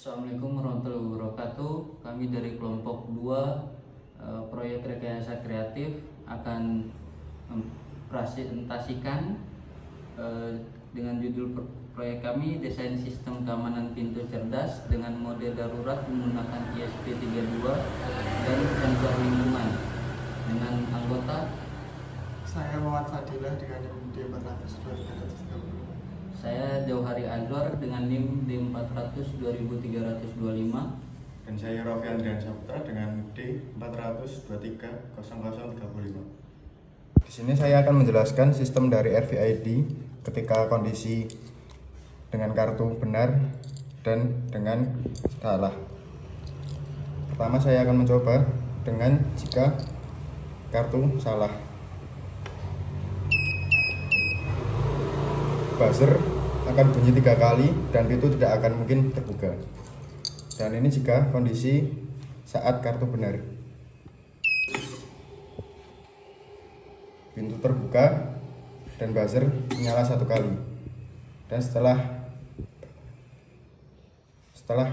Assalamualaikum warahmatullahi wabarakatuh. Kami dari kelompok 2 proyek rekayasa kreatif akan mempresentasikan dengan judul proyek kami desain sistem keamanan pintu cerdas dengan mode darurat menggunakan ESP32 dan sensor lingkungan dengan anggota Saya Muhammad Fadilah dengan NIM D400 saya Jauhari Azwar dengan NIM D400 2325. Dan saya Rofi Andrian Saputra dengan D400 23 0035. Di sini saya akan menjelaskan sistem dari RFID ketika kondisi dengan kartu benar dan dengan salah. Pertama saya akan mencoba dengan jika kartu salah. Buzzer akan bunyi 3 kali dan pintu tidak akan mungkin terbuka. Dan ini jika kondisi saat kartu benar. Pintu terbuka dan buzzer menyala 1 kali. Dan setelah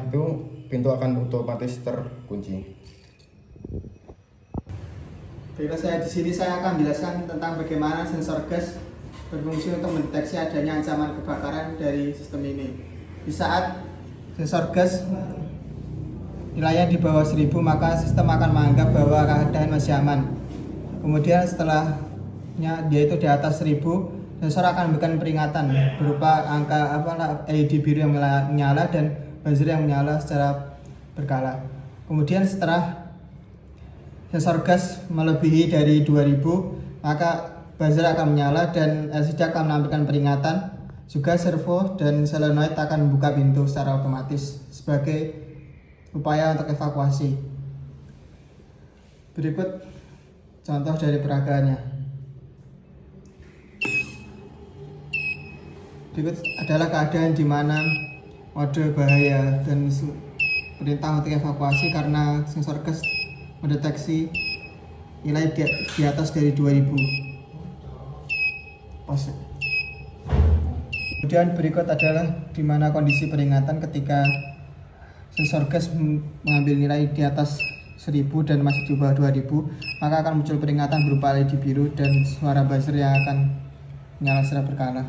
itu pintu akan otomatis terkunci. Baiklah, di sini saya akan menjelaskan tentang bagaimana sensor gas berfungsi untuk mendeteksi adanya ancaman kebakaran dari sistem ini. Di saat sensor gas nilainya di bawah 1000, maka sistem akan menganggap bahwa keadaan masih aman. Kemudian setelahnya dia itu di atas 1000, sensor akan memberikan peringatan berupa angka LED biru yang menyala dan buzzer yang menyala secara berkala. Kemudian setelah sensor gas melebihi dari 2000, maka buzzer akan menyala dan LCD akan menampilkan peringatan. Juga servo dan solenoid akan membuka pintu secara otomatis sebagai upaya untuk evakuasi. Berikut contoh dari peragaannya. Berikut adalah keadaan di mana mode bahaya dan perintah untuk evakuasi karena sensor gas mendeteksi nilai di atas dari 2000. Kemudian berikut adalah di mana kondisi peringatan ketika sensor gas mengambil nilai di atas 1000 dan masih di bawah 2000, maka akan muncul peringatan berupa LED biru dan suara buzzer yang akan menyala secara berkala.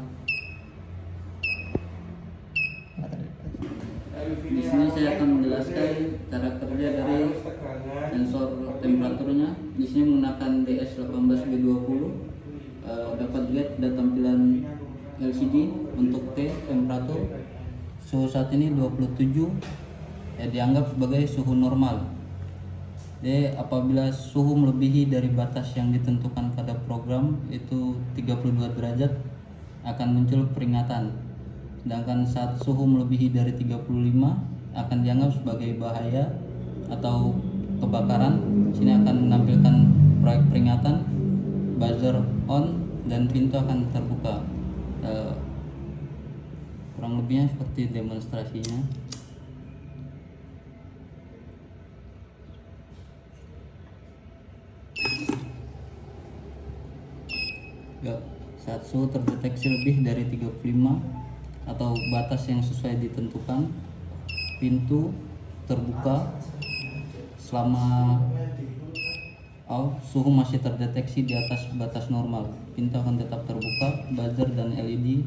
Di sini saya akan menjelaskan cara kerja dari sensor temperaturnya. Di sini menggunakan DS18B20. Dapat dilihat ada tampilan LCD untuk T temperatur. Suhu saat ini 27, dianggap sebagai suhu normal. Jadi apabila suhu melebihi dari batas yang ditentukan pada program itu 32 derajat akan muncul peringatan. Sedangkan saat suhu melebihi dari 35 akan dianggap sebagai bahaya atau kebakaran. Sini akan menampilkan proyek peringatan, buzzer on, dan pintu akan terbuka. Kurang lebihnya seperti demonstrasinya. Saat suhu terdeteksi lebih dari 35 atau batas yang sesuai ditentukan, pintu terbuka. Selama suhu masih terdeteksi di atas batas normal, pintu akan tetap terbuka, buzzer dan LED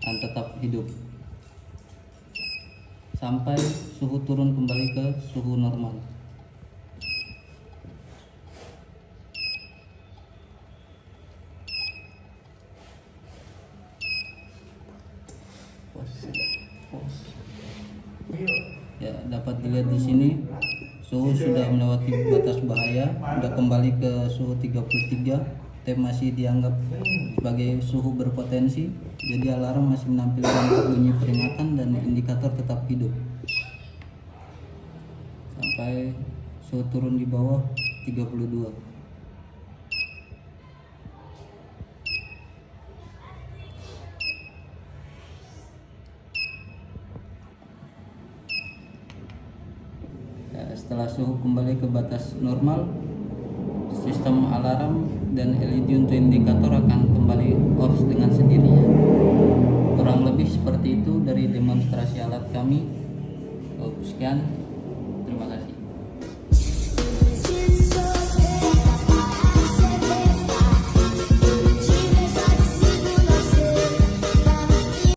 akan tetap hidup sampai suhu turun kembali ke suhu normal. Ya, dapat dilihat di sini suhu sudah melewati batas bahaya, sudah kembali ke suhu 33. T masih dianggap sebagai suhu berpotensi, jadi alarm masih menampilkan bunyi peringatan dan indikator tetap hidup sampai suhu turun di bawah 32. Setelah suhu kembali ke batas normal, sistem alarm dan LED untuk indikator akan kembali off dengan sendirinya. Kurang lebih seperti itu dari demonstrasi alat kami. Sekian, terima kasih.